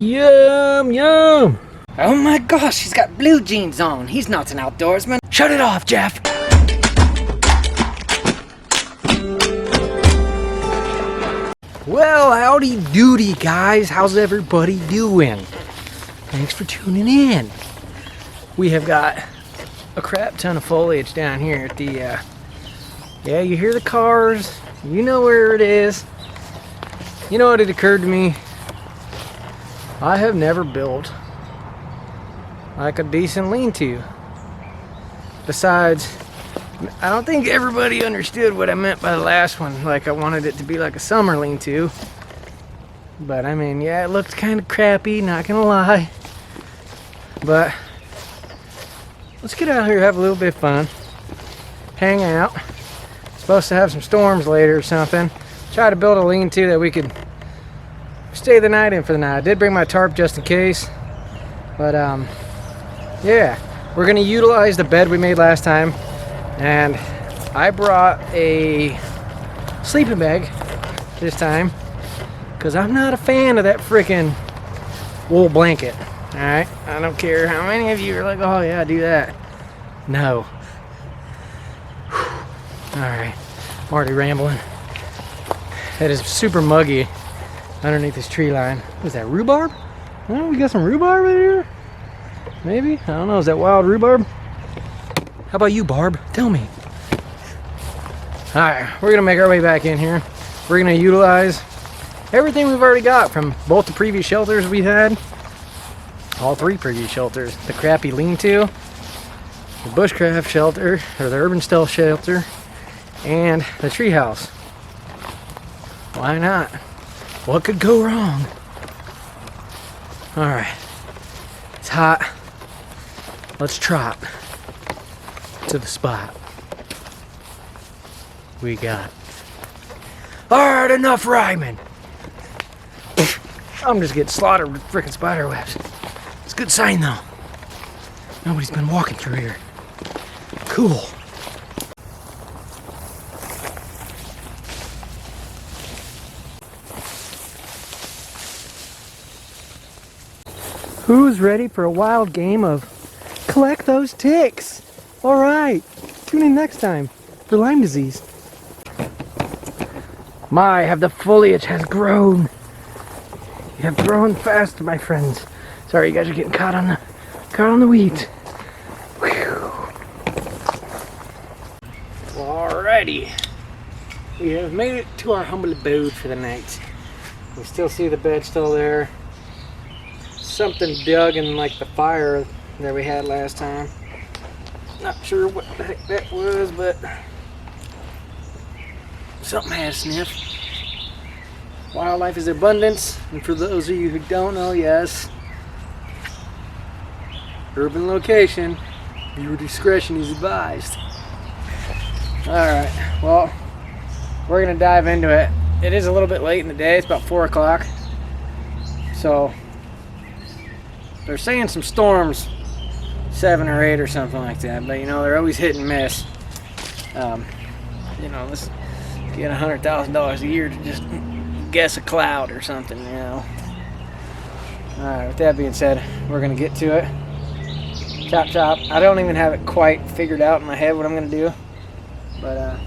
Yum, yum. Oh my gosh, he's got blue jeans on. He's not an outdoorsman. Shut it off, Jeff. Well, howdy doody, guys. How's everybody doing? Thanks for tuning in. We have got a crap ton of foliage down here at the, yeah, you hear the cars. You know where it is. You know what, it occurred to me. I have never built like a decent lean-to. Besides, I don't think everybody understood what I meant by the last one. Like, I wanted it to be like a summer lean-to. But I mean, yeah, it looked kind of crappy, not gonna lie. But let's get out here, have a little bit of fun, hang out. Supposed to have some storms later or something. Try to build a lean-to that we could stay the night in for the night. I did bring my tarp just in case. But yeah, we're gonna utilize the bed we made last time. And I brought a sleeping bag this time because I'm not a fan of that freaking wool blanket. Alright, I don't care how many of you are like, oh yeah, do that. No. Alright, I'm already rambling. It is super muggy underneath this tree line. What is that, rhubarb? Oh, we got some rhubarb in here? Maybe? I don't know, is that wild rhubarb? How about you, Barb? Tell me. Alright, we're gonna make our way back in here. We're gonna utilize everything we've already got from both the previous shelters we had. All three previous shelters. The crappy lean-to, the bushcraft shelter, or the urban stealth shelter, and the treehouse. Why not? What could go wrong? Alright. It's hot. Let's trot to the spot we got. Alright, enough rhyming. I'm just getting slaughtered with freaking spider webs. It's a good sign though. Nobody's been walking through here. Cool. Who's ready for a wild game of collect those ticks? Alright, tune in next time for Lyme disease. My, have the foliage has grown. You have grown fast, my friends. Sorry, you guys are getting caught on the weeds. Whew. Alrighty. We have made it to our humble abode for the night. We still see the bed still there. Something dug in like the fire that we had last time. Not sure what the heck that was, but something has sniffed. Wildlife is abundance, and for those of you who don't know, yes, urban location, viewer discretion is advised. Alright, well, we're gonna dive into it. It is a little bit late in the day, it's about 4 o'clock. So they're saying some storms, 7 or 8 or something like that, but you know, they're always hit and miss. You know, let's get $100,000 a year to just guess a cloud or something, you know. Alright, with that being said, we're gonna get to it. Chop chop. I don't even have it quite figured out in my head what I'm gonna do, but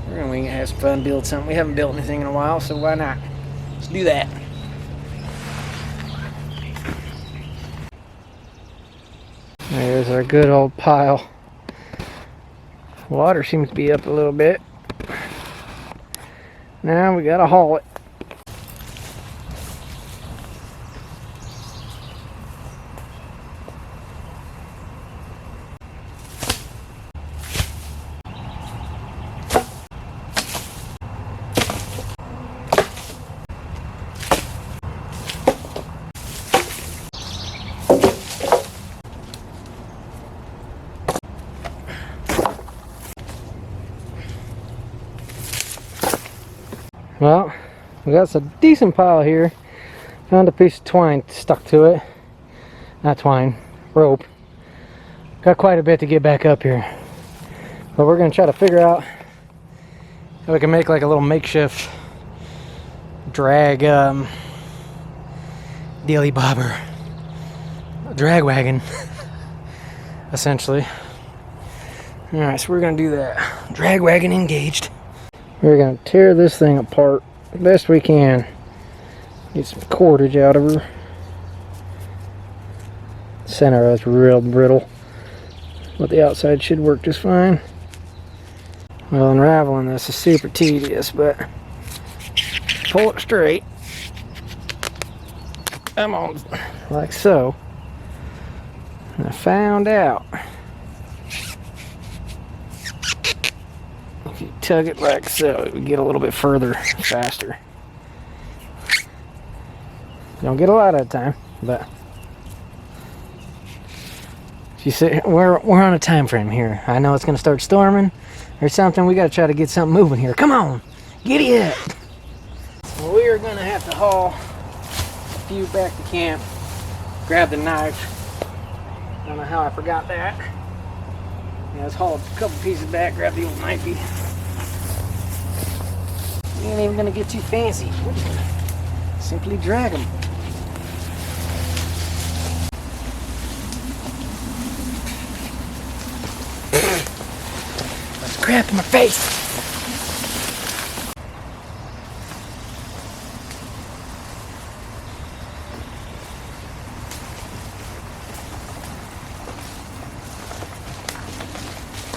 we're gonna wing it, have some fun, build something. We haven't built anything in a while, so why not? Let's do that. There's our good old pile. Water seems to be up a little bit. Now we gotta haul it. Well, we got a decent pile here. Found a piece of twine stuck to it. Not twine, rope. Got quite a bit to get back up here. But we're going to try to figure out how we can make like a little makeshift drag daily bobber, a drag wagon, essentially. Alright, so we're gonna do that. Drag wagon engaged. We're gonna tear this thing apart the best we can. Get some cordage out of her. Center is real brittle, but the outside should work just fine. Well, unraveling this is super tedious, but pull it straight. Come on, like so. And I found out if you tug it like so, it would get a little bit further faster. Don't get a lot at a time, but you see, we're on a time frame here. I know it's gonna start storming or something. We gotta try to get something moving here. Come on, giddy up. Well, we are gonna have to haul a few back to camp. Grab the knife. Don't know how I forgot that. Yeah, let's haul a couple pieces back. Grab the old knifey. We ain't even gonna get too fancy. We're just gonna simply drag them. Crap in my face.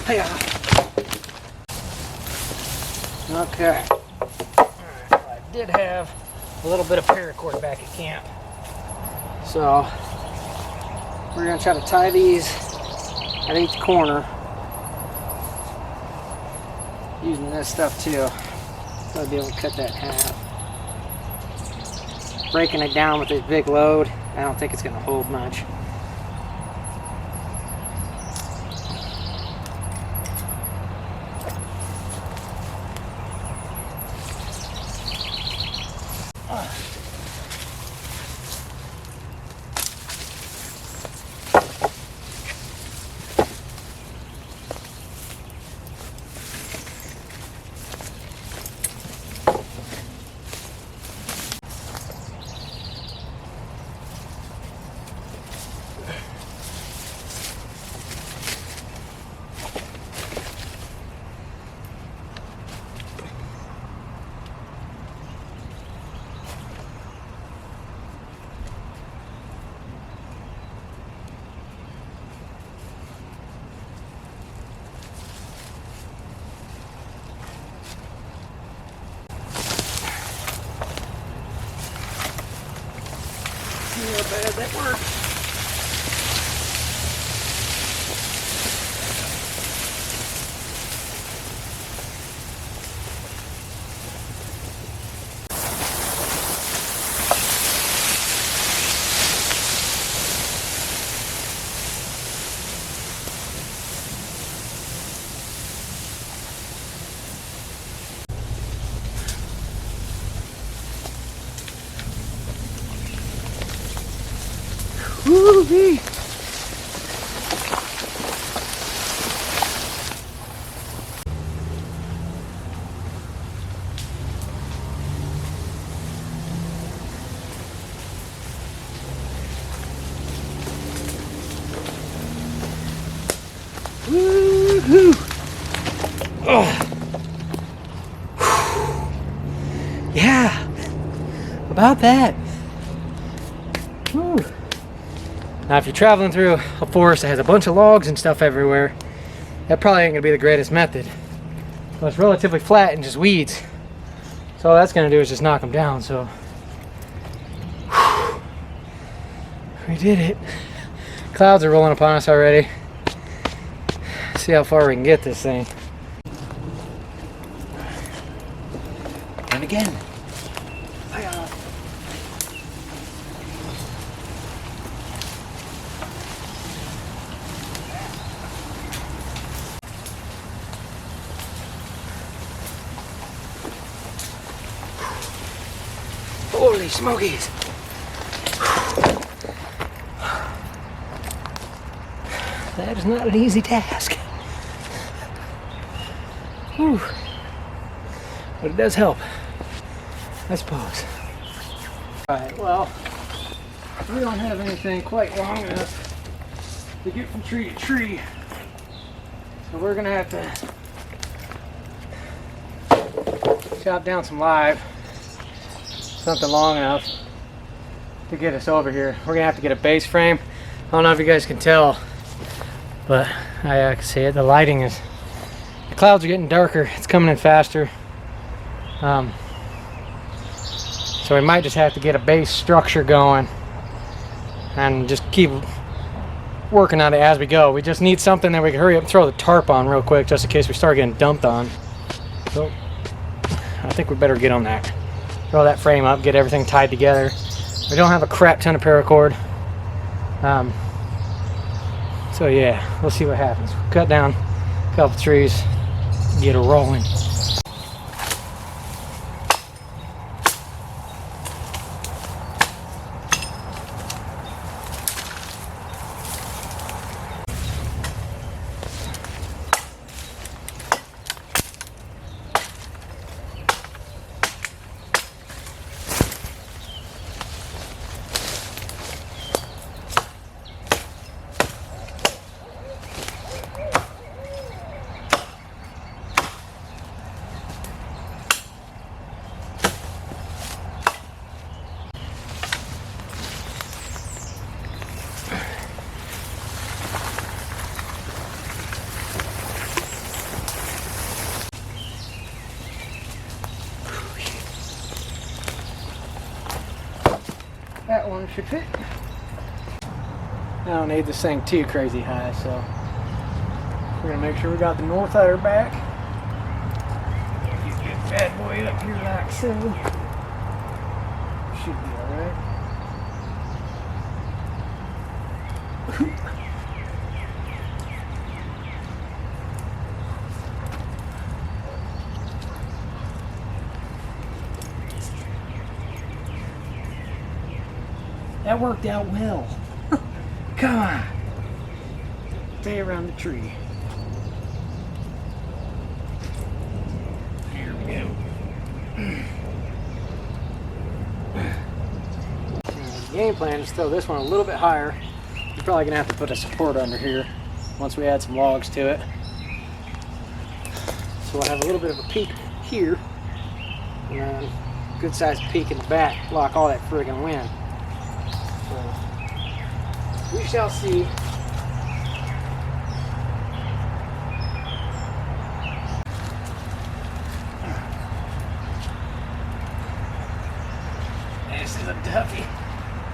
Hey. Okay. Alright, well, I did have a little bit of paracord back at camp. So we're gonna try to tie these at each corner. Using this stuff too, so I'll be able to cut that in half. Breaking it down with this big load, I don't think it's going to hold much. See how bad that works. Woo-wee. Woo-hoo. Oh. Yeah, about that. Woo. Now, if you're traveling through a forest that has a bunch of logs and stuff everywhere, that probably ain't gonna be the greatest method. But it's relatively flat and just weeds. So all that's gonna do is just knock them down, so. Whew. We did it. Clouds are rolling upon us already. See how far we can get this thing. And again. Holy smokies! That is not an easy task. Whew. But it does help, I suppose. Alright, well, we don't have anything quite long enough to get from tree to tree. So we're gonna have to chop down some live, something long enough to get us over here. We're gonna have to get a base frame. I don't know if you guys can tell, but I can see it. The lighting is, the clouds are getting darker. It's coming in faster. So we might just have to get a base structure going and just keep working on it as we go. We just need something that we can hurry up and throw the tarp on real quick, just in case we start getting dumped on. So I think we better get on that. Throw that frame up, get everything tied together. We don't have a crap ton of paracord. So yeah, we'll see what happens. Cut down a couple trees, get it rolling. That one should fit. I don't need this thing too crazy high, so we're gonna make sure we got the north header back. Get this bad boy up here like so. Should be alright. That worked out well. Come on. Stay around the tree. Here we go. The game plan is to throw this one a little bit higher. You're probably going to have to put a support under here once we add some logs to it. So we'll have a little bit of a peak here. And then a good sized peak in the back. Block all that friggin' wind. We shall see. This is a duffy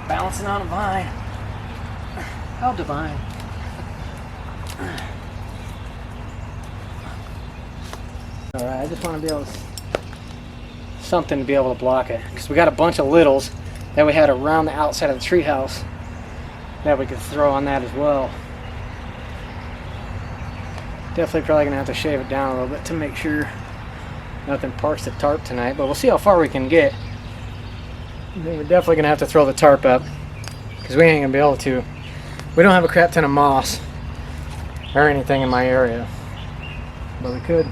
bouncing on a vine. How divine. Alright, I just want to be able to, something to be able to block it, because we got a bunch of littles that we had around the outside of the treehouse that we could throw on that as well. Definitely probably gonna have to shave it down a little bit to make sure nothing parts the tarp tonight, but we'll see how far we can get. I think we're definitely gonna have to throw the tarp up because we ain't gonna be able to. We don't have a crap ton of moss or anything in my area, but we could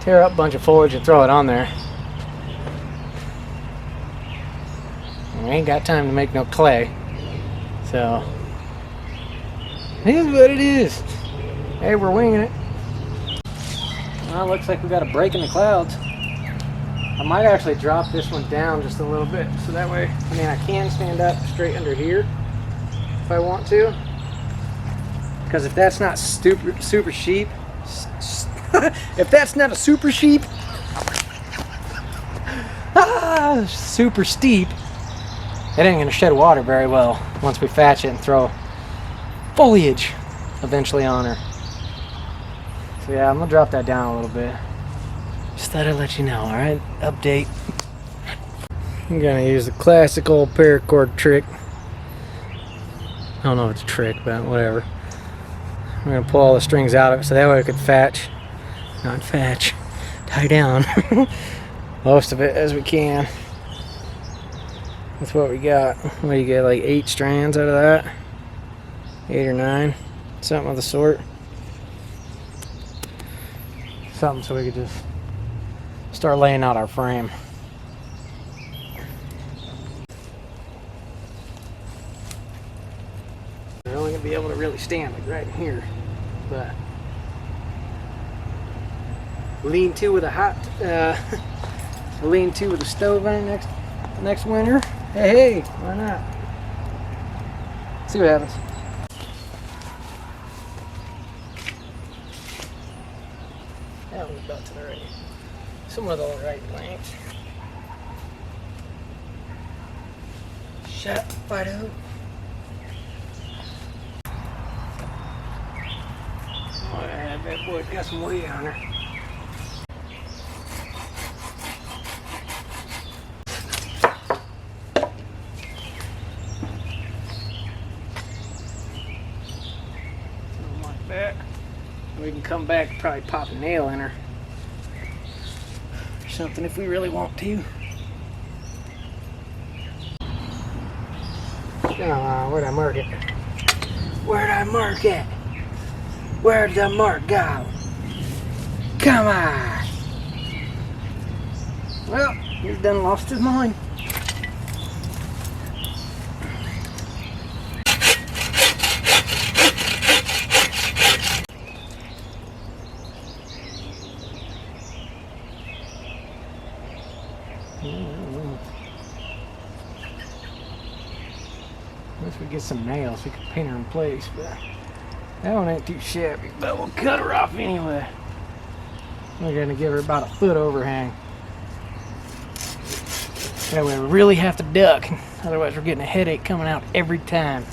tear up a bunch of foliage and throw it on there. And we ain't got time to make no clay. So, it is what it is. Hey, we're winging it. Well, looks like we got a break in the clouds. I might actually drop this one down just a little bit, so that way, I mean, I can stand up straight under here if I want to. Because if that's not super sheep, if that's not a super sheep, super steep, it ain't gonna shed water very well once we thatch it and throw foliage eventually on her. So yeah, I'm gonna drop that down a little bit. Just thought I'd let you know, alright? Update. I'm gonna use the classic old paracord trick. I don't know if it's a trick, but whatever. I'm gonna pull all the strings out of it so that way I could thatch. Not thatch. Tie down. Most of it as we can. That's what we got. What do you get, like 8 strands out of that? 8 or 9? Something of the sort. Something so we could just start laying out our frame. really stand like right in here, but lean-to with a hot, lean-to with a stove in it next winter. Hey, why not? See what happens. That one's about to the right. Some of the right length. Shut wide open. Oh, that boy's got some weight on her. Something like that. We can come back and probably pop a nail in her. Or something if we really want to. Where'd I mark it? Where'd I mark it? Where'd the mark go? Come on! Well, he's done lost his mind. Once we get some nails, we can paint her in place, but that one ain't too shabby, but we'll cut her off anyway. We're gonna give her about a foot overhang. That way we really have to duck, otherwise we're getting a headache coming out every time.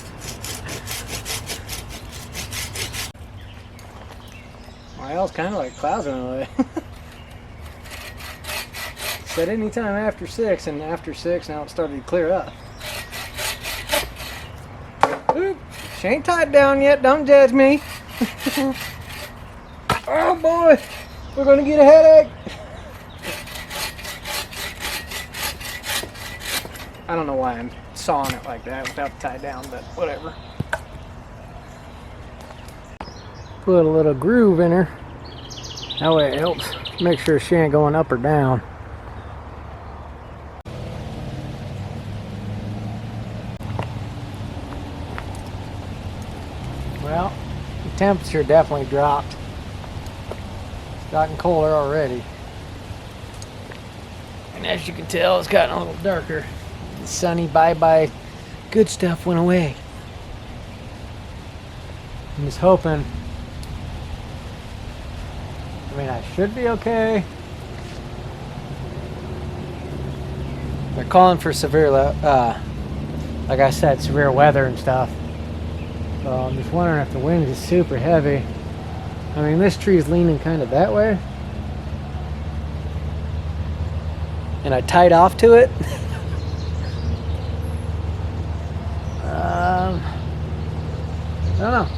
Well, it's kind of like clouds in a way. Said anytime after 6, and after 6 now it started to clear up. Oop, she ain't tied down yet, don't judge me. Oh boy, we're gonna get a headache. I don't know why I'm sawing it like that without the tie down, but whatever. Put a little groove in her. That way it helps make sure she ain't going up or down. Well, the temperature definitely dropped. It's gotten colder already. And as you can tell, it's gotten a little darker. The sunny bye-bye good stuff went away. I'm just hoping, I should be okay. They're calling for severe, like I said, severe weather and stuff. So I'm just wondering if the wind is super heavy. This tree is leaning kind of that way. And I tied off to it. I don't know.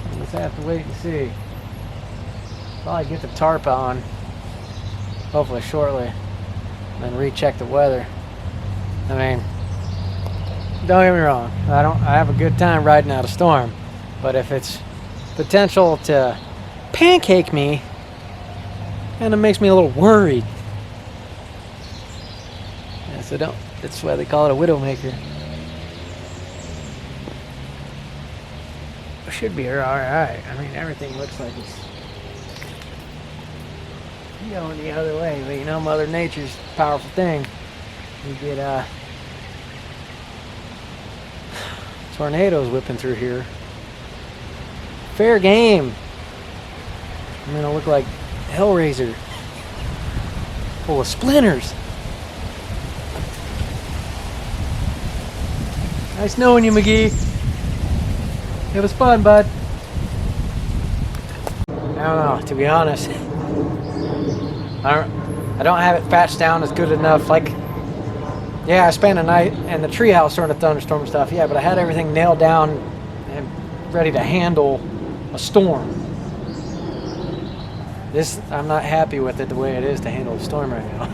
We'll just have to wait and see. Probably get the tarp on, hopefully shortly, and then recheck the weather. Don't get me wrong, I have a good time riding out a storm, but if it's potential to pancake me, kind of makes me a little worried. Yeah, so that's why they call it a widowmaker. It should be alright. Everything looks like it's going the other way, but Mother Nature's a powerful thing. You get tornadoes whipping through here. Fair game. I'm gonna look like Hellraiser, full of splinters. Nice knowing you, McGee. It was fun, bud. I don't know, to be honest. I don't have it patched down as good enough. Yeah, I spent a night in the treehouse during a thunderstorm and stuff. Yeah, but I had everything nailed down and ready to handle a storm. I'm not happy with it the way it is to handle a storm right now.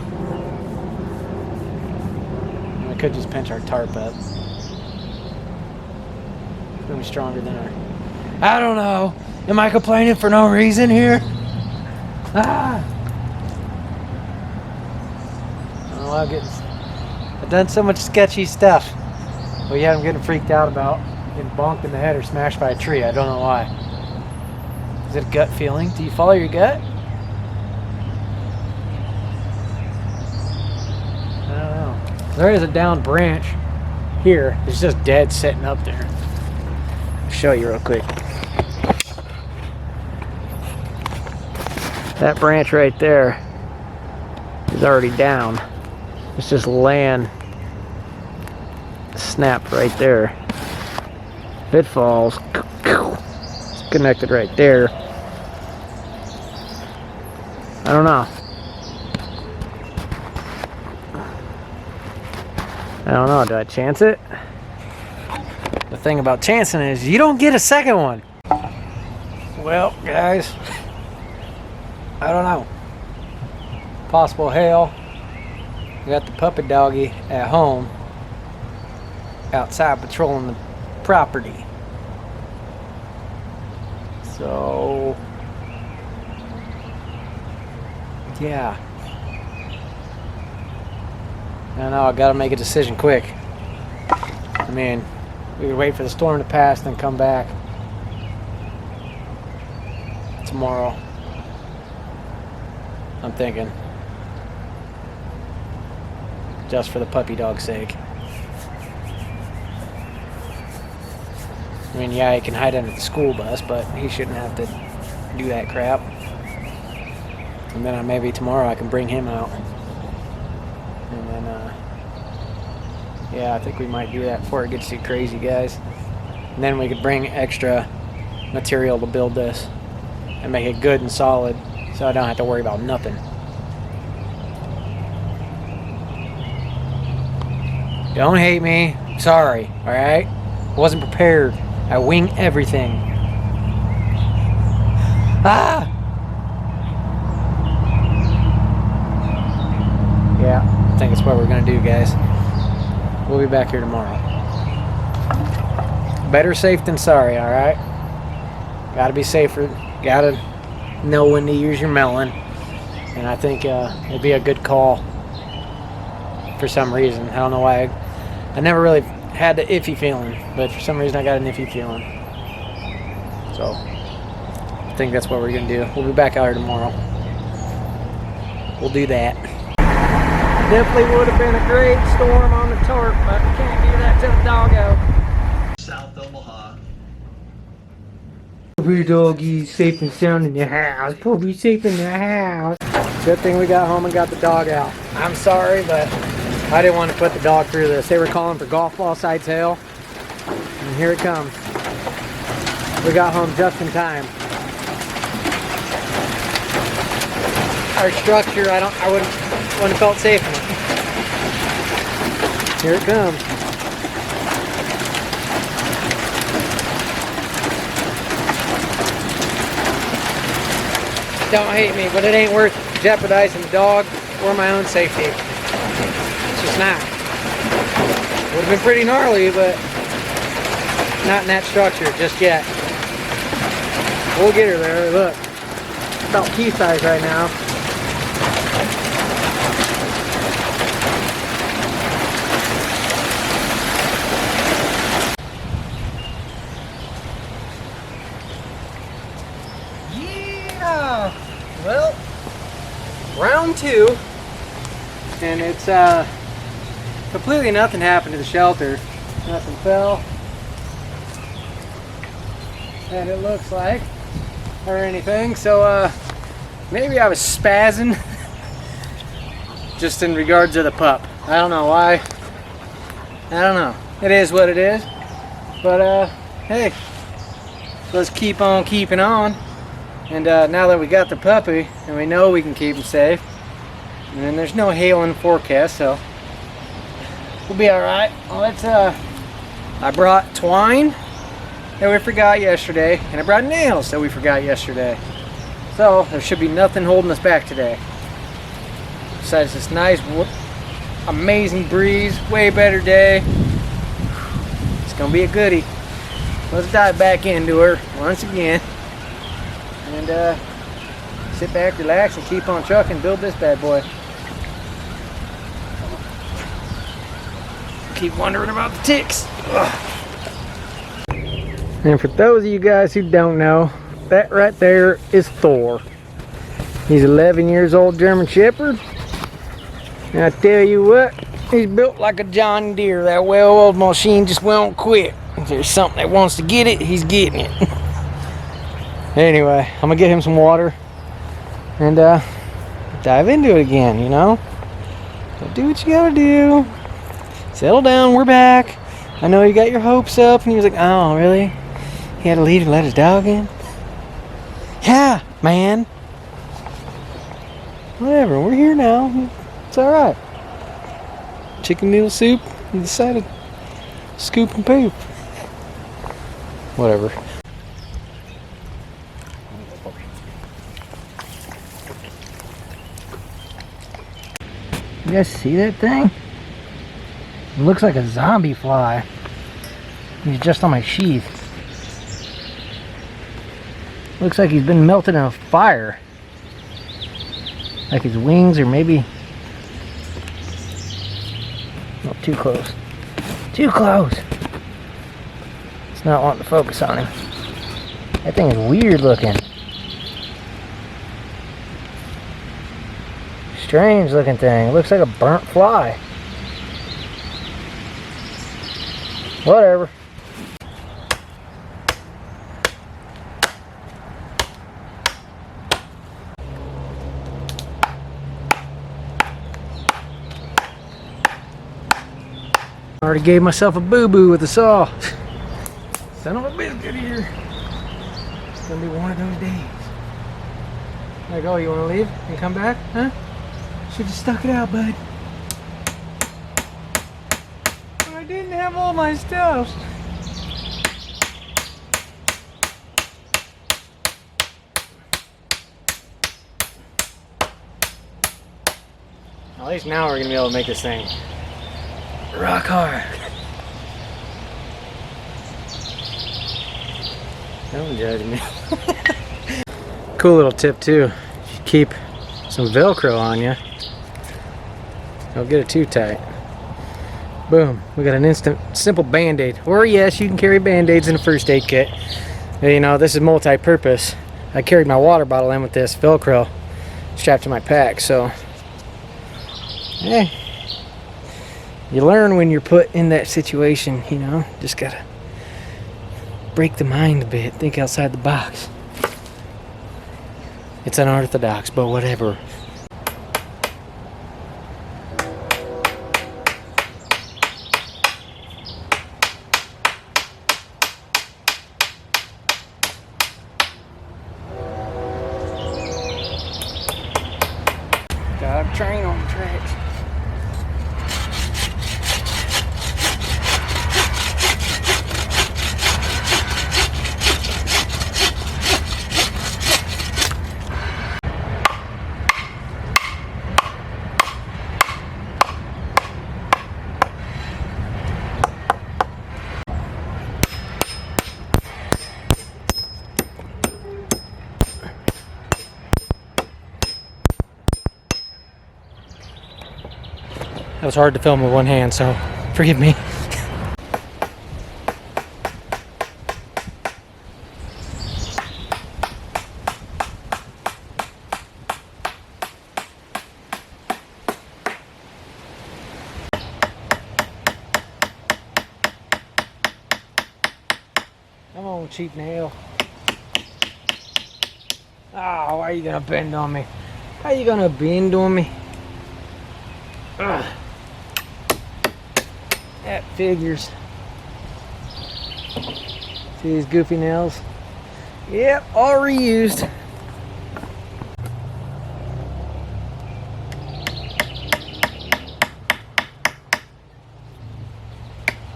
I could just pinch our tarp up. It's gonna be stronger than our... I don't know. Am I complaining for no reason here? I've done so much sketchy stuff. Well, yeah, I'm getting freaked out about getting bonked in the head or smashed by a tree. I don't know why. Is it a gut feeling? Do you follow your gut? I don't know. There is a downed branch here. It's just dead sitting up there. I'll show you real quick. That branch right there is already down. It's just laying snapped right there. If it falls, it's connected right there. I don't know. I don't know. Do I chance it? The thing about chancing is you don't get a second one. Well, guys, I don't know. Possible hail. We got the puppy doggy at home, outside patrolling the property. So, yeah. I don't know, I gotta make a decision quick. I mean, we could wait for the storm to pass, then come back tomorrow. I'm thinking. Just for the puppy dog's sake. I mean, yeah, he can hide under the school bus, but he shouldn't have to do that crap. And then maybe tomorrow I can bring him out. And then, yeah, I think we might do that before it gets too crazy, guys. And then we could bring extra material to build this and make it good and solid, so I don't have to worry about nothing. Don't hate me. Sorry, alright? Wasn't prepared. I wing everything. Ah! Yeah, I think that's what we're gonna do, guys. We'll be back here tomorrow. Better safe than sorry, alright? Gotta be safer. Gotta know when to use your melon. And I think it'd be a good call for some reason. I don't know why. I never really had the iffy feeling, but for some reason I got an iffy feeling. So I think that's what we're gonna do. We'll be back out here tomorrow. We'll do that. Definitely would have been a great storm on the tarp, but we can't do that to the doggo. South Omaha. Puppy doggy safe and sound in your house. Puppy safe in your house. Good thing we got home and got the dog out. I'm sorry, but I didn't want to put the dog through this. They were calling for golf ball size hail, and here it comes. We got home just in time. Our structure, I wouldn't have felt safe in it. Here it comes. Don't hate me, but it ain't worth jeopardizing the dog or my own safety. It's just not. Would have been pretty gnarly, but not in that structure just yet. We'll get her there. Look, about key size right now. Yeah. Well, round 2, and it's completely nothing happened to the shelter. Nothing fell, and it looks like, or anything. So maybe I was spazzing just in regards to the pup. I don't know why. I don't know. It is what it is. But hey, let's keep on keeping on. And now that we got the puppy and we know we can keep him safe, and then there's no hail in the forecast, so we'll be all right. Let's I brought twine that we forgot yesterday, and I brought nails that we forgot yesterday. So there should be nothing holding us back today. Besides this nice, amazing breeze, way better day. It's gonna be a goodie. Let's dive back into her once again, and sit back, relax, and keep on trucking, build this bad boy. keep wondering about the ticks. Ugh. And for those of you guys who don't know, that right there is Thor. He's 11 years old German Shepherd. And I tell you what, he's built like a John Deere. That well-oiled machine just won't quit. If there's something that wants to get it, he's getting it. Anyway, I'm gonna get him some water and dive into it again, you know? So do what you gotta do. Settle down, we're back. I know you got your hopes up, and he was like, oh, really? He had to leave and let his dog in? Yeah, man. Whatever, we're here now. It's alright. Chicken noodle soup, and decided to scoop and poop. Whatever. You guys see that thing? It looks like a zombie fly. He's just on my sheath. Looks like he's been melted in a fire. Like his wings, or maybe... Oh, too close. Too close! It's not wanting to focus on him. That thing is weird looking. Strange looking thing. It looks like a burnt fly. Whatever. I already gave myself a boo-boo with the saw. Son of a biscuit here. It's gonna be one of those days. Like, oh, you wanna leave and come back? Huh? Should've stuck it out, bud. But I didn't have all my stuff. At least now we're gonna be able to make this thing rock hard. Don't judge me. Cool little tip too. If you keep some Velcro on you, don't get it too tight. Boom. We got an instant, simple band-aid. Or yes, you can carry band-aids in a first aid kit. And, you know, this is multi-purpose. I carried my water bottle in with this Velcro strapped to my pack, so yeah. You learn when you're put in that situation, you know. Just gotta break the mind a bit, think outside the box. It's unorthodox, but whatever. Got a train on the tracks. That was hard to film with one hand, so forgive me. Come on, cheap nail. Oh, why are you gonna bend on me? How are you gonna bend on me? Ugh. That figures. See these goofy nails? Yep, all reused.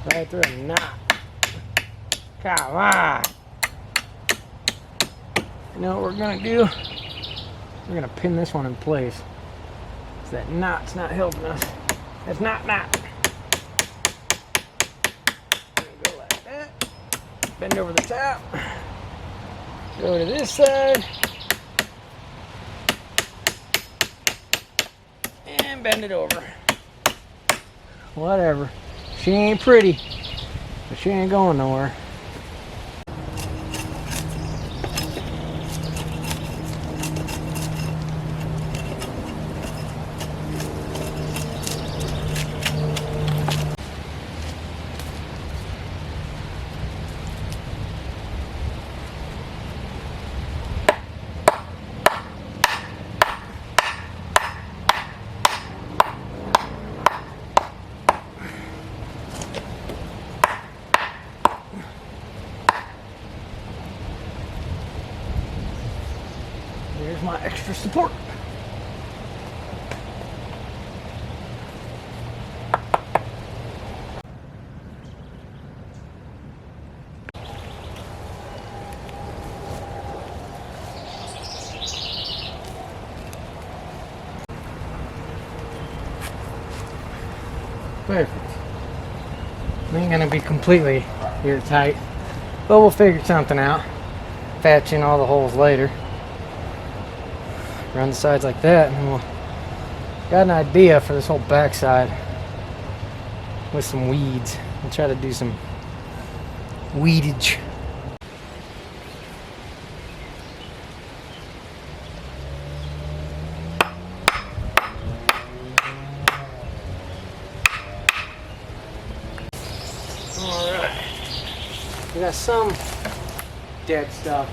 Right through a knot. Come on. You know what we're gonna do? We're gonna pin this one in place. So that knot's not helping us. That's not. Go like that. Bend over the top. Go to this side. And bend it over. Whatever. She ain't pretty, but she ain't going nowhere. Here's my extra support. Perfect. Ain't gonna be completely airtight, but we'll figure something out. Patch in all the holes later. Run the sides like that, and then we'll got an idea for this whole backside with some weeds. We'll try to do some weedage. Alright. We got some dead stuff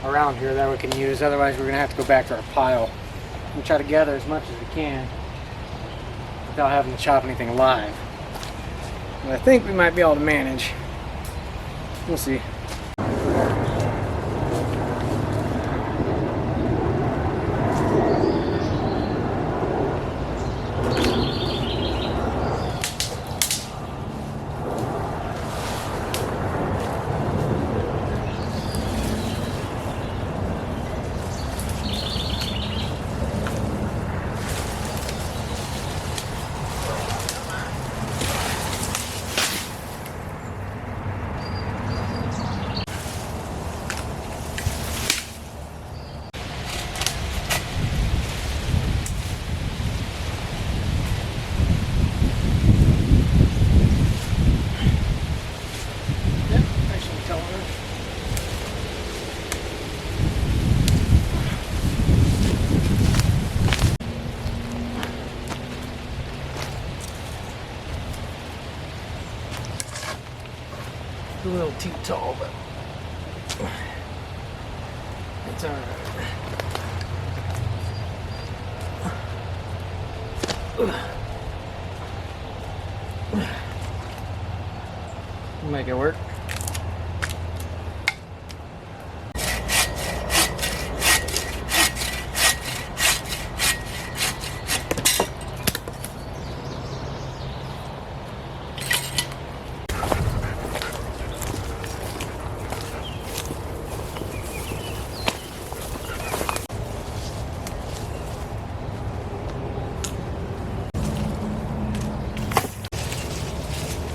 around here that we can use, otherwise we're gonna have to go back to our pile and try to gather as much as we can without having to chop anything live. But I think we might be able to manage. We'll see. A little too tall, but it's alright. We'll make it work.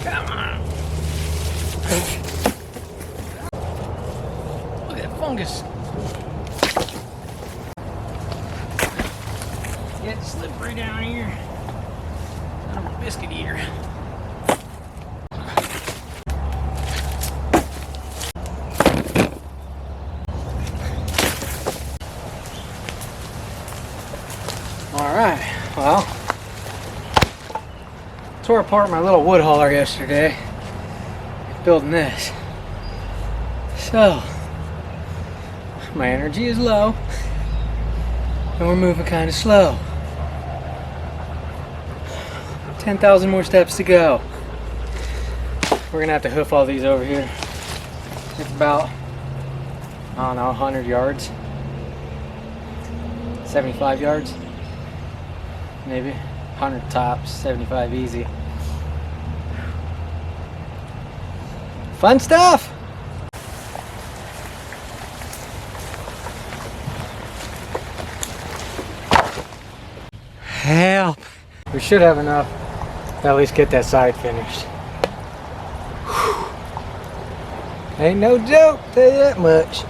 Come on. Look at that fungus. It's slippery down here. I'm a biscuit eater. Alright, well, tore apart my little wood hauler yesterday building this. So, my energy is low and we're moving kind of slow. 10,000 more steps to go. We're gonna have to hoof all these over here. It's about, I don't know, 100 yards, 75 yards, maybe 100 tops, 75 easy. Fun stuff. Help. We should have enough to at least get that side finished. Whew. Ain't no joke, tell you that much.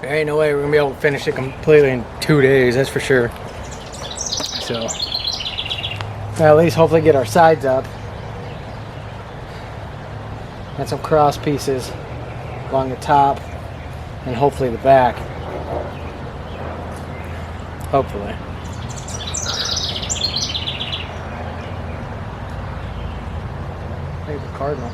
There ain't no way we're gonna be able to finish it completely in 2 days, that's for sure. So, well, at least hopefully get our sides up. And some cross pieces along the top and hopefully the back. Hopefully. There's a cardinal.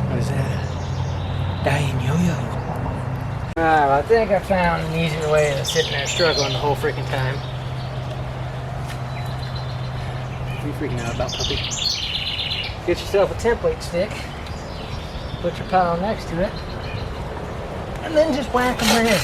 What is that? Dying yo-yo. Alright, well, I think I found an easier way than sitting there struggling the whole freaking time. What are you freaking out about, puppy? Get yourself a template stick, put your pile next to it, and then just whack them in.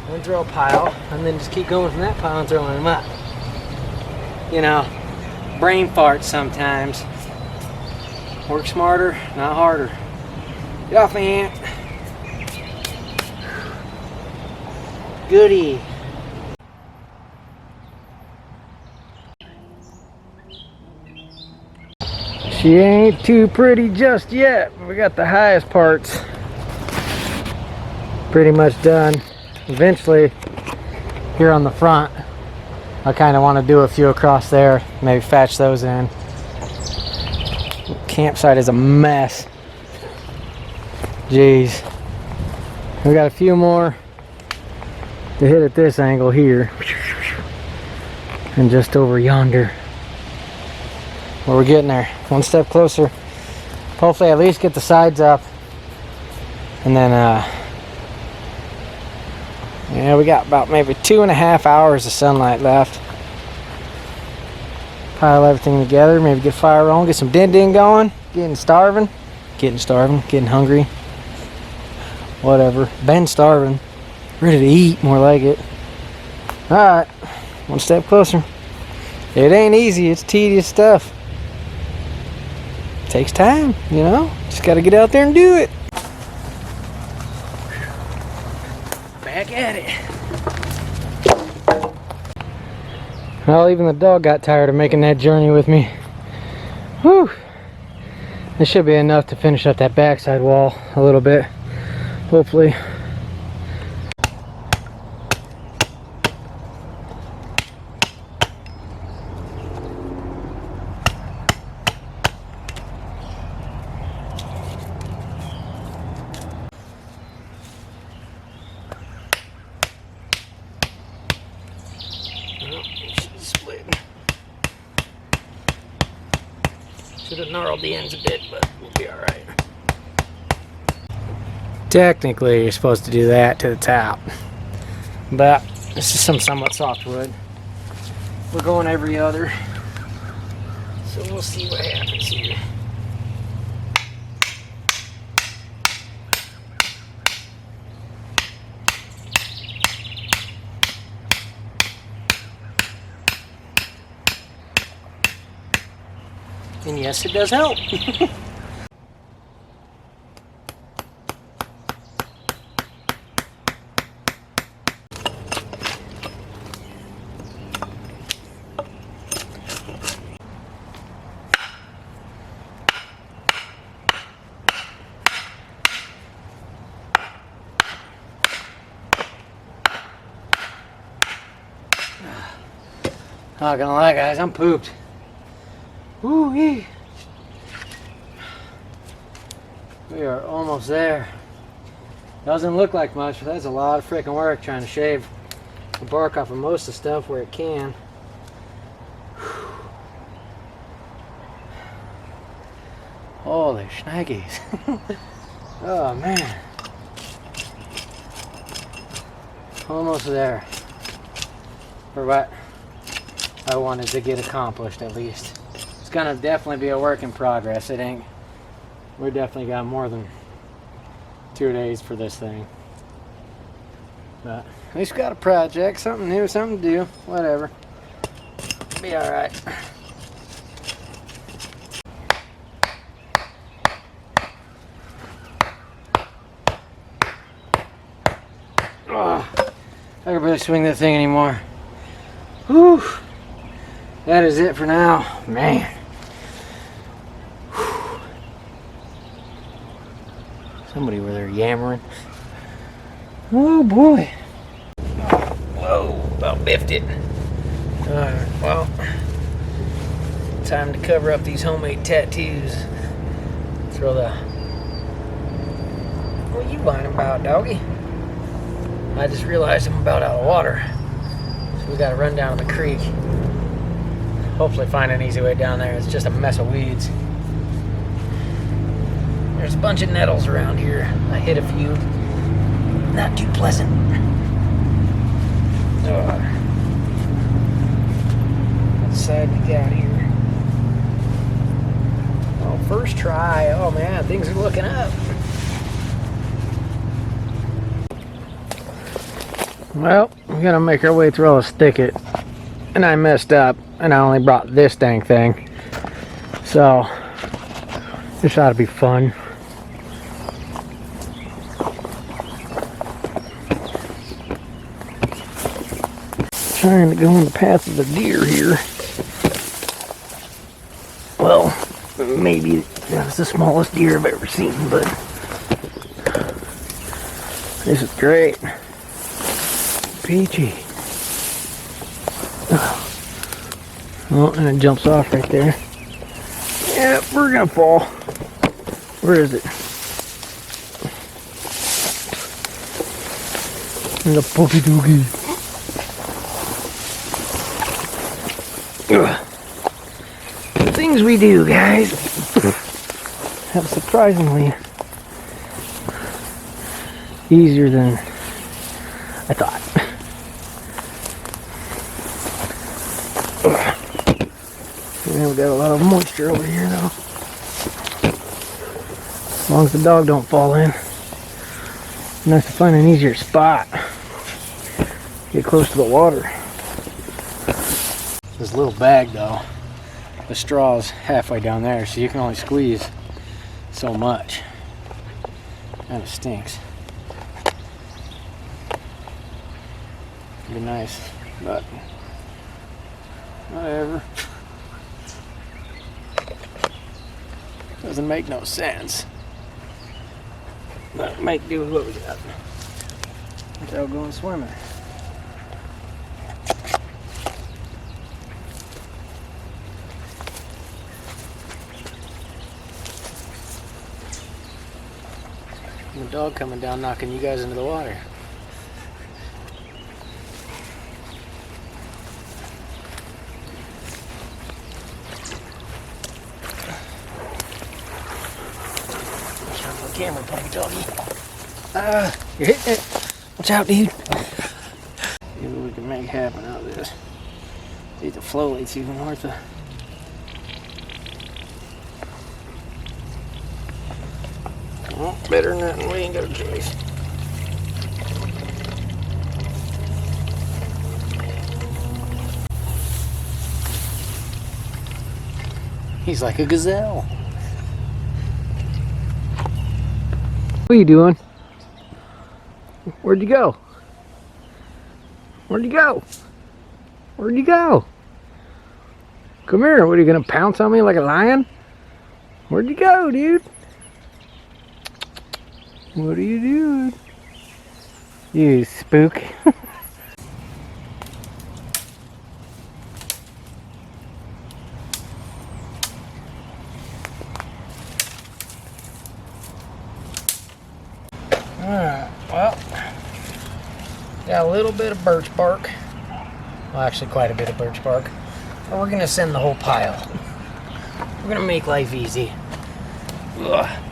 Then throw a pile, and then just keep going from that pile and throwing them up. You know, brain farts sometimes. Work smarter, not harder. Get off me, Aunt. Goody. She ain't too pretty just yet. We got the highest parts pretty much done. Eventually, here on the front, I kind of want to do a few across there, maybe patch those in. Campsite is a mess. Jeez. We got a few more to hit at this angle here, and just over yonder. Well, we're getting there, one step closer. Hopefully at least get the sides up, and then yeah, we got about maybe 2.5 hours of sunlight left. Pile everything together, maybe get fire on, get some din going. Getting hungry. Whatever, been starving. Ready to eat, more like it. Alright, one step closer. It ain't easy, it's tedious stuff. Takes time, you know? Just gotta get out there and do it. Back at it. Well, even the dog got tired of making that journey with me. Whew. This should be enough to finish up that backside wall a little bit, hopefully. Should have gnarled the ends a bit, but we'll be alright. Technically, you're supposed to do that to the top, but this is some somewhat softwood. We're going every other, so we'll see what happens here. And yes, it does help. Not gonna lie, guys, I'm pooped. Woo-wee. We are almost there. Doesn't look like much, but that's a lot of freaking work trying to shave the bark off of most of the stuff where it can. Holy schnagies. Oh man. Almost there. For what I wanted to get accomplished, at least. It's gonna definitely be a work in progress. It ain't. We definitely got more than 2 days for this thing. But at least we got a project, something new, something to do, whatever. Be alright. Oh, I can barely swing that thing anymore. Whew. That is it for now, man. Whew. Somebody over there yammering. Oh boy. Whoa, about biffed it. Alright, well, time to cover up these homemade tattoos. Throw the... What are you whining about, doggy? I just realized I'm about out of water. So we gotta run down to the creek. Hopefully find an easy way down there. It's just a mess of weeds. There's a bunch of nettles around here. I hit a few. Not too pleasant. What side we got here? Oh, first try. Oh man, things are looking up. Well, we're gonna make our way through all this thicket. And I messed up, and I only brought this dang thing. So, this ought to be fun. Trying to go on the path of the deer here. Well, maybe that's the smallest deer I've ever seen, but this is great. Peachy. Oh, and it jumps off right there. Yeah, we're gonna fall. Where is it? The pokey doogie. The things we do, guys, have surprisingly easier than I thought. Yeah, we got a lot of moisture over here though. As long as the dog don't fall in. Nice to find an easier spot. Get close to the water. This little bag though, the straw's halfway down there, so you can only squeeze so much. Kind of stinks. Be nice, but whatever. Doesn't make no sense. But make do with what we got. Without going swimming. The dog coming down, knocking you guys into the water. Camera, puppy doggy. You're hitting it. Watch out, dude. See what we can make happen out of this. See if the flow rate's even worth it. Well, better than that, and we ain't got a choice. He's like a gazelle. What are you doing? Where'd you go? Where'd you go? Where'd you go? Come here. What, are you gonna pounce on me like a lion? Where'd you go, dude? What are you doing? You spook. Alright, well, got a little bit of birch bark. Well, actually quite a bit of birch bark. But we're gonna send the whole pile. We're gonna make life easy. Ugh.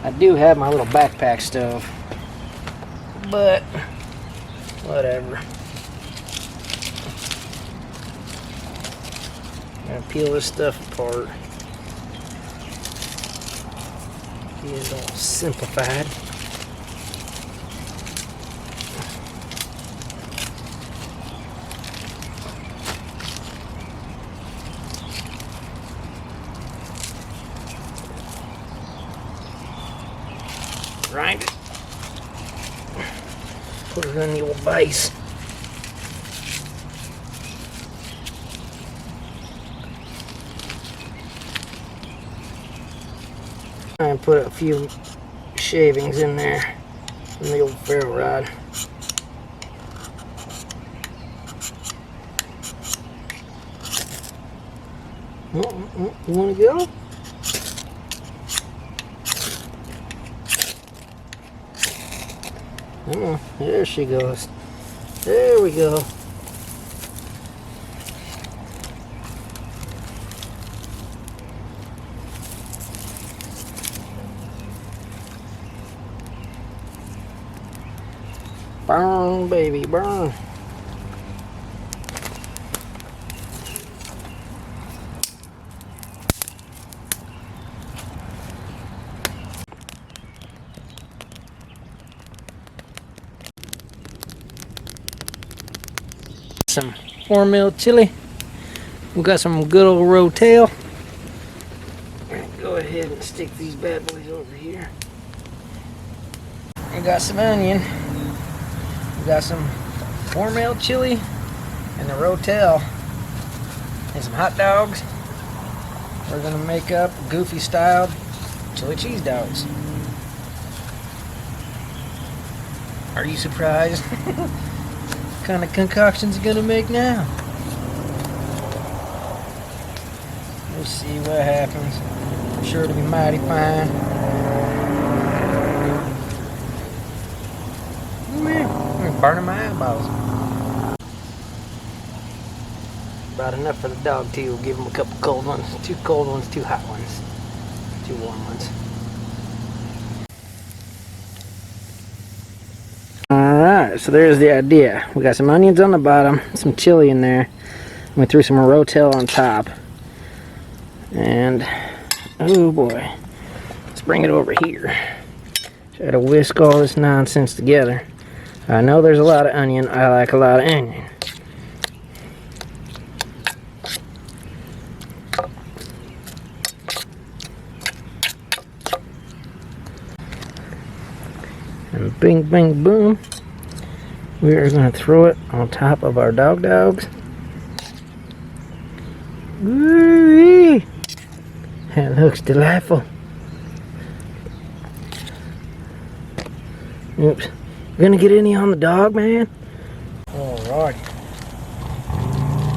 I do have my little backpack stove, but whatever. I'm gonna peel this stuff apart. He is all simplified. Grind it. Put it in the old vise. And put a few shavings in there from the old ferro rod. You want to go? Oh, there she goes. There we go. Burn, baby, burn. Some 4 mil chili. We got some good old rotel. Go ahead and stick these bad boys over here. We got some onion. We got some 4 mil chili and the rotel and some hot dogs. We're gonna make up goofy styled chili cheese dogs. Are you surprised? What kind of concoctions you gonna make now? We'll see what happens. I'm sure it'll be mighty fine. Oh man, I'm burning my eyeballs. About enough for the dog too. We'll give him a couple cold ones. 2 cold ones, 2 hot ones. 2 warm ones. Alright, so there's the idea. We got some onions on the bottom, some chili in there, and we threw some rotel on top. And, oh boy, let's bring it over here. Try to whisk all this nonsense together. I know there's a lot of onion. I like a lot of onion. And bing, bing, boom. We are going to throw it on top of our dogs. Woo-wee. That looks delightful. Oops. We're going to get any on the dog, man? Alright.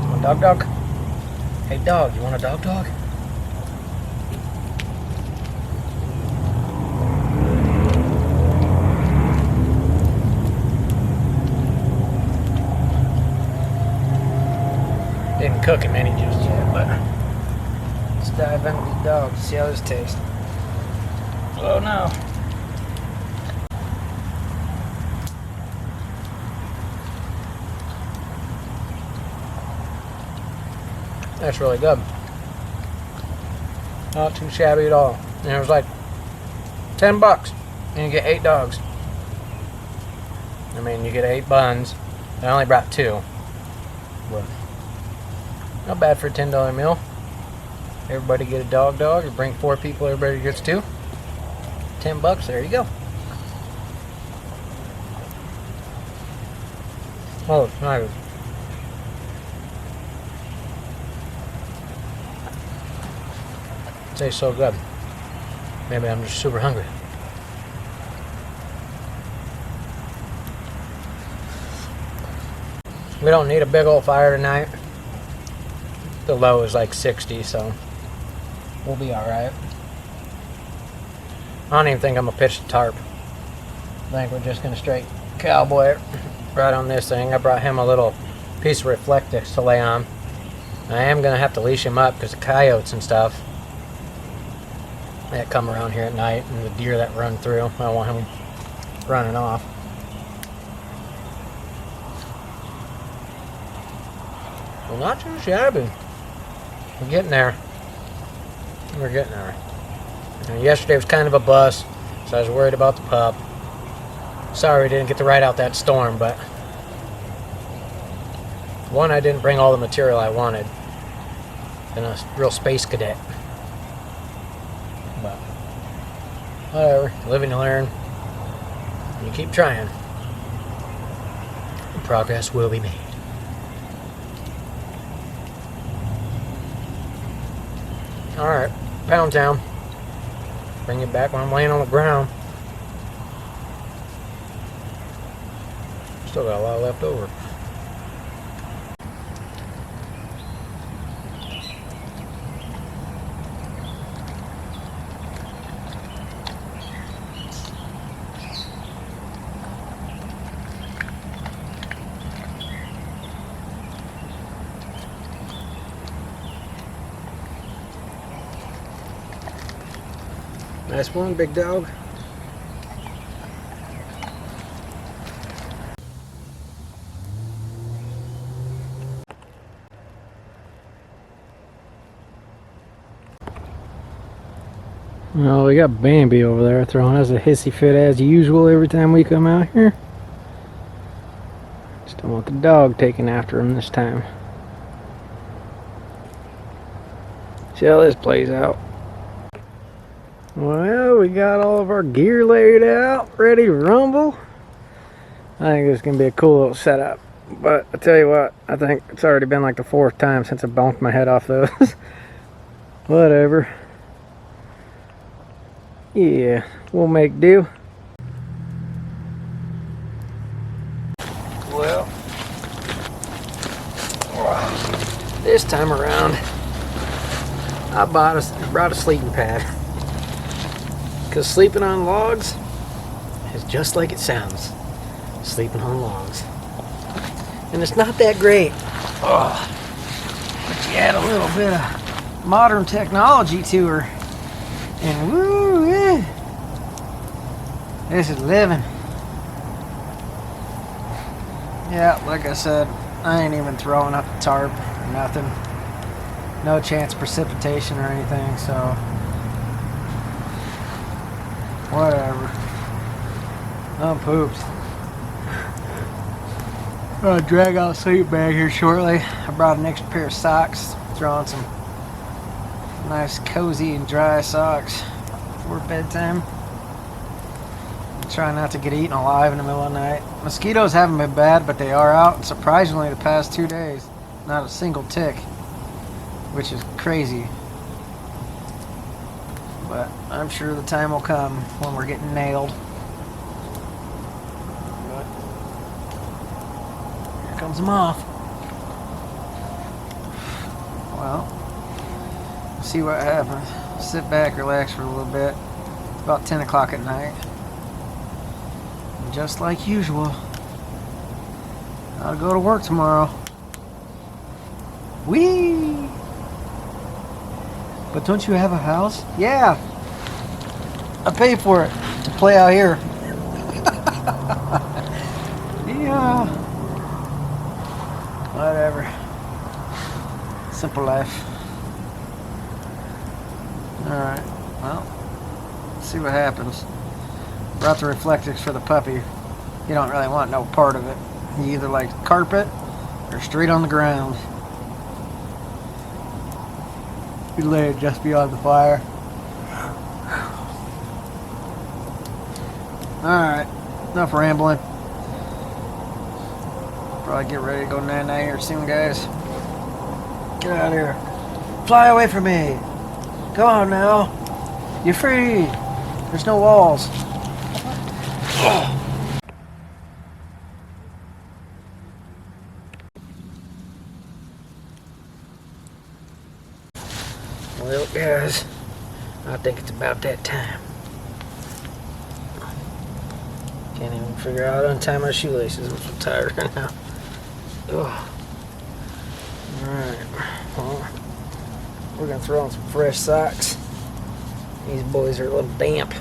Want a dog? Hey dog, you want a dog? Didn't cook him any just yet, but let's dive into these dogs and see how this tastes. Oh no. That's really good. Not too shabby at all. And it was like $10 and you get 8 dogs. I mean, you get 8 buns. I only brought 2. But not bad for a $10 meal. Everybody get a dog. You bring 4 people, everybody gets 2. $10, there you go. Oh, it's nice. It tastes so good. Maybe I'm just super hungry. We don't need a big old fire tonight. The low is like 60, so we'll be alright. I don't even think I'm gonna pitch the tarp. I think we're just gonna straight cowboy it right on this thing. I brought him a little piece of Reflectix to lay on. I am gonna have to leash him up because the coyotes and stuff that come around here at night and the deer that run through. I don't want him running off. Well, not too shabby. We're getting there. And yesterday was kind of a bust, so I was worried about the pup. Sorry we didn't get to ride out that storm, but one, I didn't bring all the material I wanted. Been a real space cadet. But whatever, live and learn. You keep trying. Progress will be made. Alright, Pound Town. Bring it back when I'm laying on the ground. Still got a lot left over. Nice one, big dog. Well, we got Bambi over there throwing us a hissy fit as usual every time we come out here. Just don't want the dog taking after him this time. See how this plays out. Well, we got all of our gear laid out, ready to rumble. I think this is going to be a cool little setup. But I tell you what, I think it's already been like the 4th time since I bonked my head off those. Whatever. Yeah, we'll make do. Well, this time around, I brought a sleeping pad. Because sleeping on logs is just like it sounds. Sleeping on logs. And it's not that great. Oh, but you add a little bit of modern technology to her. And woo, yeah. This is living. Yeah, like I said, I ain't even throwing up the tarp or nothing. No chance of precipitation or anything, so whatever. I'm pooped. I'm gonna drag out a sleep bag here shortly. I brought an extra pair of socks, throwing some nice cozy and dry socks before bedtime. Try not to get eaten alive in the middle of the night. Mosquitoes haven't been bad, but they are out, and surprisingly the past 2 days, not a single tick, which is crazy. But I'm sure the time will come when we're getting nailed. But here comes the moth. Well, see what happens. Sit back, relax for a little bit. It's about 10 o'clock at night. And just like usual, I'll go to work tomorrow. Whee! But don't you have a house? Yeah. I paid for it to play out here. Yeah. Whatever. Simple life. Alright. Well, let's see what happens. Brought the reflectors for the puppy. You don't really want no part of it. He either likes carpet or straight on the ground. You lay it just beyond the fire. Alright, enough rambling. Probably get ready to go night-night here soon, guys. Get out of here. Fly away from me. Come on now. You're free. There's no walls. Well, guys, I think it's about that time. Can't even figure out how to untie my shoelaces. I'm so tired right now. Ugh. Alright, well, we're gonna throw on some fresh socks. These boys are a little damp.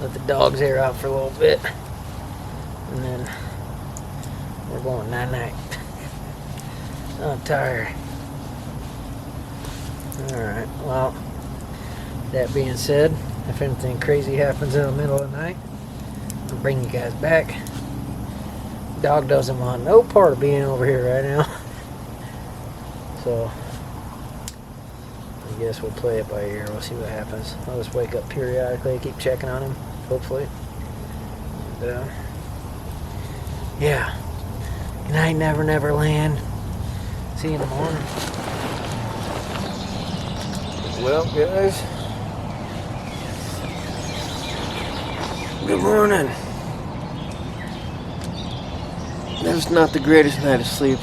Let the dog's air out for a little bit. And then we're going night-night. I'm tired. Alright, well, that being said, if anything crazy happens in the middle of the night, I'll bring you guys back. Dog doesn't want no part of being over here right now. So, I guess we'll play it by ear. We'll see what happens. I'll just wake up periodically, keep checking on him, hopefully. And, yeah. Good night, Never Never Land. See you in the morning. Well, guys. Good morning. That was not the greatest night of sleep.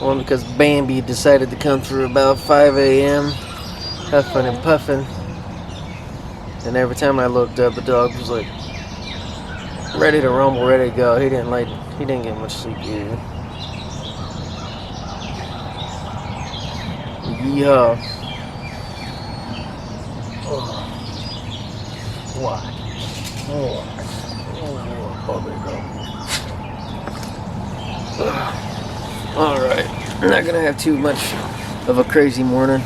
One, because Bambi decided to come through about 5 a.m. huffing and puffing. And every time I looked up, the dog was like ready to rumble, ready to go. He didn't get much sleep either. Yeah. Oh. Why? Alright, I'm not gonna have too much of a crazy morning.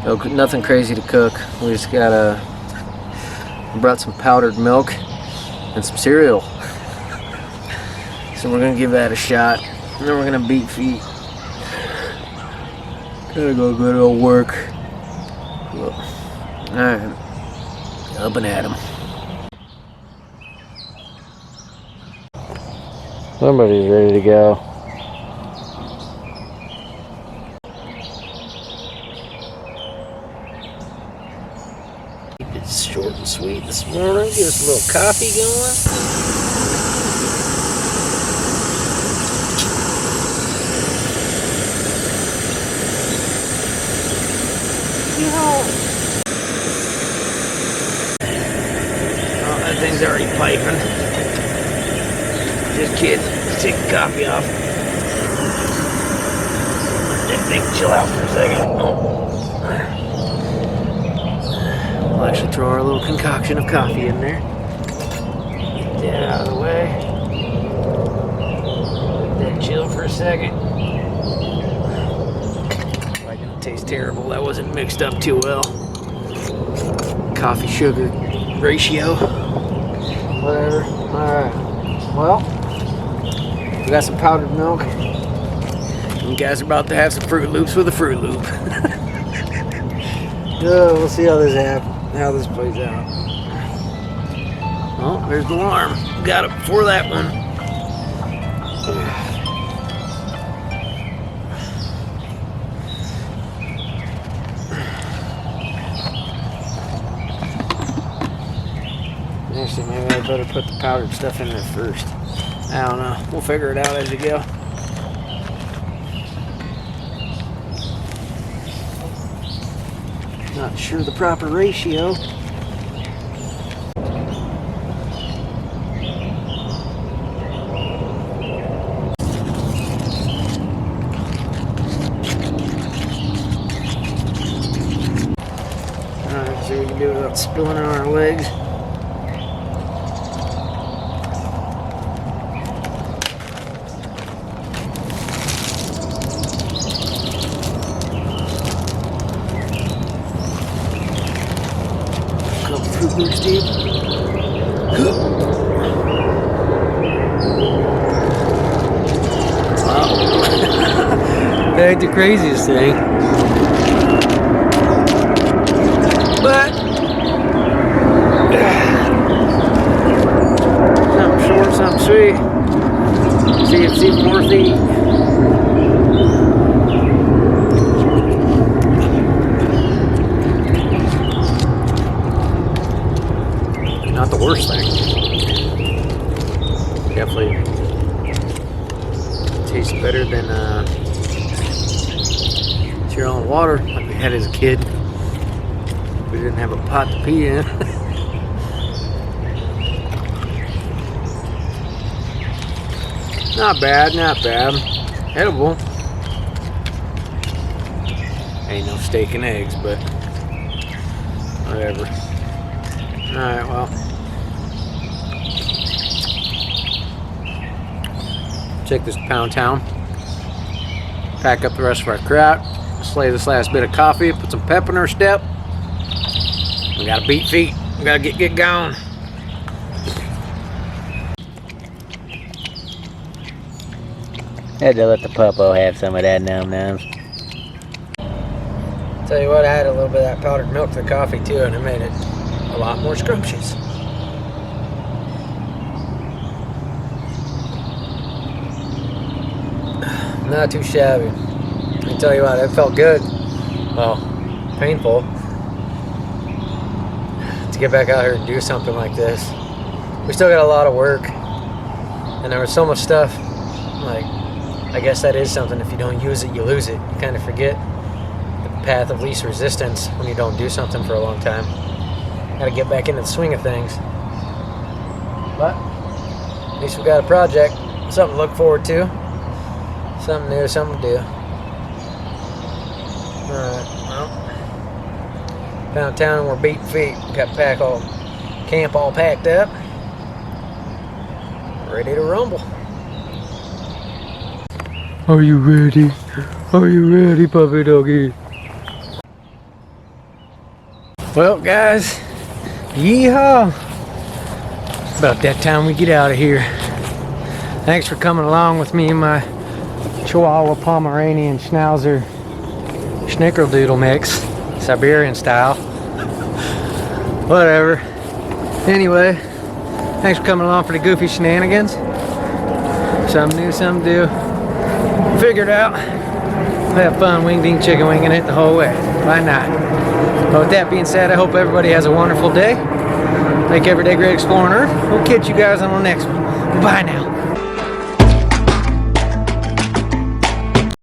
No, nothing crazy to cook. We just brought some powdered milk and some cereal. So we're gonna give that a shot. And then we're gonna beat feet. Gotta go good old work. Alright, up and at 'em. Somebody's ready to go. Keep it short and sweet this morning. Get us a little coffee going. Oh, that thing's already piping. Just kidding. Let's take the coffee off. Let that thing chill out for a second. We'll actually throw our little concoction of coffee in there. Get that out of the way. Let that chill for a second. Probably gonna taste terrible. That wasn't mixed up too well. Coffee sugar ratio. Whatever. Alright. Well, we got some powdered milk. You guys are about to have some Fruit Loops with a Fruit Loop. We'll see how this plays out. Oh, there's the alarm. Got it before that one. Actually, maybe I better put the powdered stuff in there first. I don't know. We'll figure it out as we go. Not sure the proper ratio. Alright, see what we can do without spilling on our legs. Loops deep. Wow. That ain't the craziest thing. But something short, something sweet. See if it's even worth eating. Not the worst thing. Definitely tastes better than cereal and water like we had as a kid. We didn't have a pot to pee in. Not bad, not bad. Edible. Ain't no steak and eggs, but whatever. Alright, well. Check this Pound Town pack up the rest of our kraut, slay this last bit of coffee, put some pep in our step. We gotta beat feet. We gotta get going. Had to let the puppo have some of that num-nums. Tell you what, I had a little bit of that powdered milk to the coffee too, and it made it a lot more scrumptious. Not too shabby. I tell you what, it felt good. Well, painful to get back out here and do something like this. We still got a lot of work, and there was so much stuff. Like, I guess that is something. If you don't use it, you lose it. You kind of forget the path of least resistance when you don't do something for a long time. Got to get back into the swing of things. But at least we got a project, something to look forward to. Something new, something to do. Alright, well, found town and we're beating feet. Got camp all packed up. Ready to rumble. Are you ready? Are you ready, puppy doggy? Well, guys, yeehaw! About that time we get out of here. Thanks for coming along with me and my Chihuahua Pomeranian Schnauzer Schnickerdoodle mix, Siberian style. Whatever. Anyway, thanks for coming along for the goofy shenanigans. Something new, something to do. Figured out. Have fun wing-ding chicken winging it the whole way. Why not? But with that being said, I hope everybody has a wonderful day. Make every day great exploring Earth. We'll catch you guys on the next one. Bye now.